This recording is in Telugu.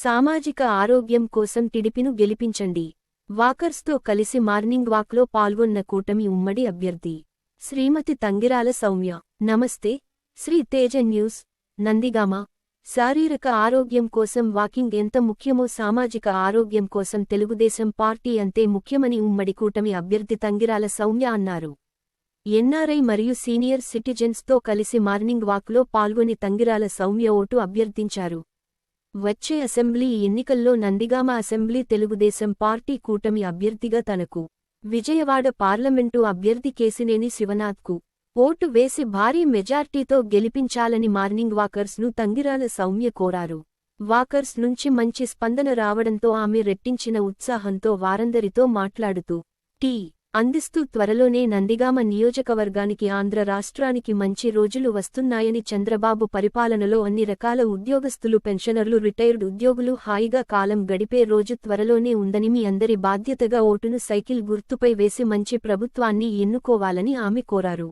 సామాజిక ఆరోగ్యం కోసం టిడిపిను గెలిపించండి. వాకర్స్తో కలిసి మార్నింగ్ వాక్లో పాల్గొన్న కూటమి ఉమ్మడి అభ్యర్థి శ్రీమతి తంగిరాల సౌమ్య. నమస్తే. శ్రీ తేజ న్యూస్, నందిగామ. శారీరక ఆరోగ్యం కోసం వాకింగ్ ఎంత ముఖ్యమో సామాజిక ఆరోగ్యం కోసం తెలుగుదేశం పార్టీ అంతే ముఖ్యమని ఉమ్మడి కూటమి అభ్యర్థి తంగిరాల సౌమ్య అన్నారు. ఎన్ఆర్ఐ మరియు సీనియర్ సిటిజన్స్తో కలిసి మార్నింగ్ వాక్లో పాల్గొని తంగిరాల సౌమ్య ఓటు అభ్యర్థించారు. వచ్చే అసెంబ్లీ ఎన్నికల్లో నందిగామ అసెంబ్లీ తెలుగుదేశం పార్టీ కూటమి అభ్యర్థిగా తనకు, విజయవాడ పార్లమెంటు అభ్యర్థి కేశినేని శివనాథ్కు ఓటు వేసి భారీ మెజార్టీతో గెలిపించాలని మార్నింగ్ వాకర్స్ను తంగిరాల సౌమ్య కోరారు. వాకర్స్ నుంచి మంచి స్పందన రావడంతో ఆమె రెట్టించిన ఉత్సాహంతో వారందరితో మాట్లాడుతూ టీ అందిస్తూ త్వరలోనే నందిగామ నియోజకవర్గానికి ఆంధ్ర రాష్ట్రానికి మంచి రోజులు వస్తున్నాయని, చంద్రబాబు పరిపాలనలో అన్ని రకాల ఉద్యోగస్తులు, పెన్షనర్లు, రిటైర్డ్ ఉద్యోగులు హాయిగా కాలం గడిపే రోజు త్వరలోనే ఉందని, మీ అందరి బాధ్యతగా ఓటును సైకిల్ గుర్తుపై వేసి మంచి ప్రభుత్వాన్ని ఎన్నుకోవాలని ఆమె కోరారు.